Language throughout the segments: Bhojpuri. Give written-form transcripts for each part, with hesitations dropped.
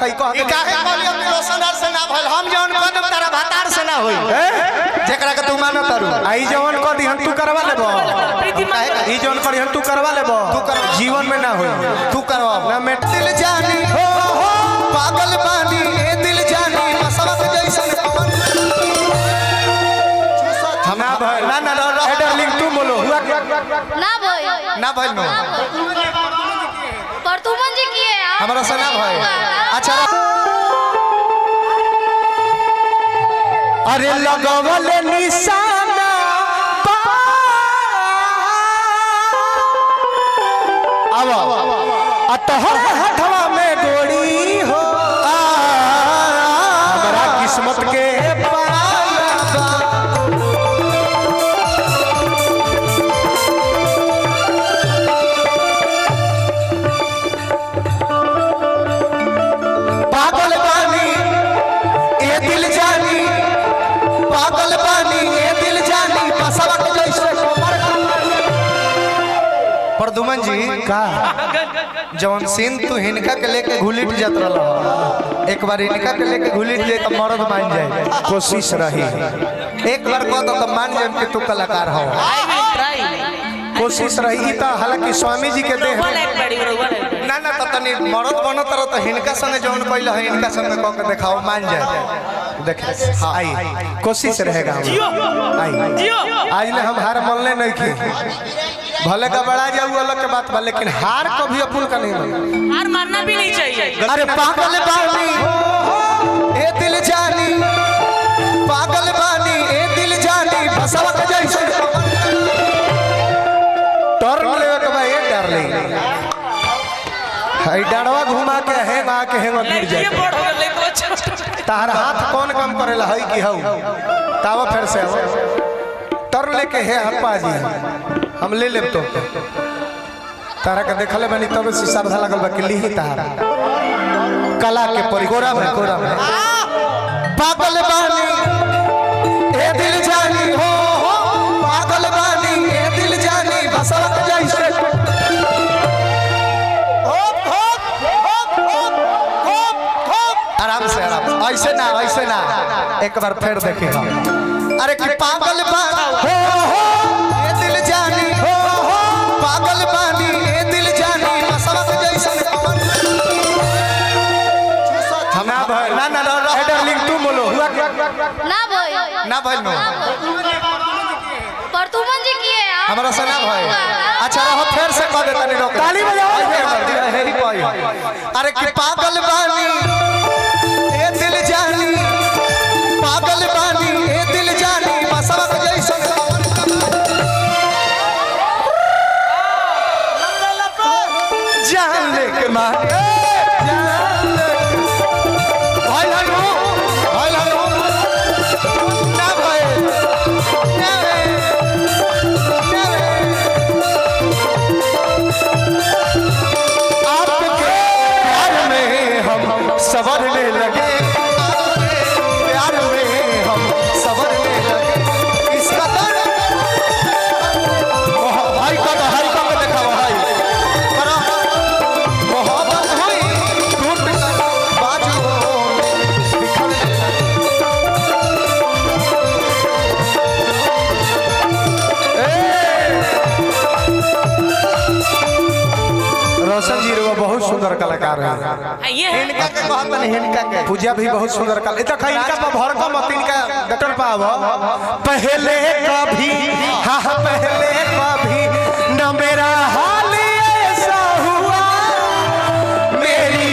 कई कह के काहे कहलियो कि रोशनदार से ना भइल हम जौन कदम तारा भातार से ना होई जेकरा के तू मानो तारू आई जवन कह दी हम तू करवा लेबो ई जवन करी हम तू करवा लेबो जीवन में ना होई तू करवा ना मैं दिल जानी हो पागल बानी ए दिल जानी मसवक जैसन हम ना भाई ना ना डार्लिंग तू बोलो हुआ ना भाई ना भइल नो पर तुमन जी किए हमरा से ना भइल अच्छा अरे लगवल निशाना अब अतहर हथवा में गोड़ी हो हमारा किस्मत के पागल बानी ए दिल जानी पागल बानी ए दिल जानी बसवक जैसे प्रदुमन जी का जवन सीन तू हिनका के लेके घुलिट जात रहल एक बार हिनका के लेके घुलिट जाए तो मर्द मान जाए कोशिश रही एक लड़का तो मान जाए कि तू कलाकार हो कोशिश रही था हालांकि स्वामी जी के देह में ना ना तो तनी मर्द बनत रह तो हिनका संगे जवन कइल है हिनका संगे कह के दिखाओ मान जाए देखे आई कोशिश रहेगा आई आज ले हम हार मानले नहीं की भले घबरा जाऊ अलग के बात बा लेकिन हार कभी अपुन का नहीं माने हार मानना भी नहीं चाहिए। अरे पागल बानी ए दिल जानी पागल बानी ए दिल जानी बसवक जैसे टर्न लेवे के बा ए डार्लिंग हई डाड़वा घुमा के हेंगा के हेंगा गिर ये जाए बड़ हो गए को तार हाथ कौन काम करेला हई की हऊ तावा फिर से आओ टर्न लेके हे हप्पा जी हम ले लेब तो तारा के देखले बनी तब से श्रद्धा लगल बा कि लीही तारा कला के परिकोरा में कोरा में पागल बानी ए दिल जानी हो पागल बानी ए दिल जानी बसवक जैसे आराम से ऐसे ना एक बार फिर देखे अरे कि पागल बानी हो ए दिल जानी हो पागल बानी ए दिल जानी बसवक जैसे हम ना भाई ना ना डार्लिंग तू बोलो हुआ ना भाई ना भइल नो पर तुमन जी किए हमरा से ना भइल अच्छा रहो फिर से कह देता नहीं रोक ताली बजाओ। हेरी पाई अरे कि पागल बानी ए दिल जानी पागल बानी ए दिल जानी मसवक जैसन जान ले के मारे भइल हनु ना भइल ना भइल आपके प्यार में हम संवरने लगे प्यार में हम सवरने लगे इस कदर भाई का देखा भाई करो मोहब्बत हुई टूट कर बाजुओं में बिखर रोशन जी रो बहुत सुंदर कलाकार है ये है हिनका के कहत नहीं हिनका के पूजा भी बहुत सुंदर कला इतना इनका पर भड़का मत इनका डटर पाव पहले कभी हाँ पहले कभी न मेरा हाल ऐसा हुआ मेरी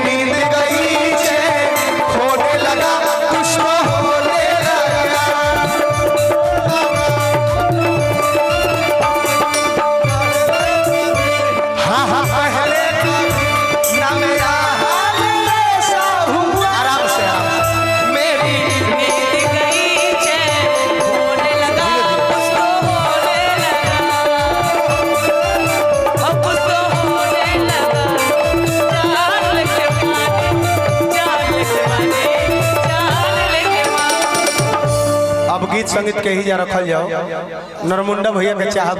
नींद गई चैन खोने लगा कुछ तो होने लगा हाँ हाँ पहले कभी न मेरा हाल ऐसा हुआ आराम से मेरी नींद गई चैन होने लगा कुछ तो होने लगा अब कुछ तो होने लगा जान लेके माने अब गीत संगीत के ही जा रखल जाओ नरमुंडा भैया के चाह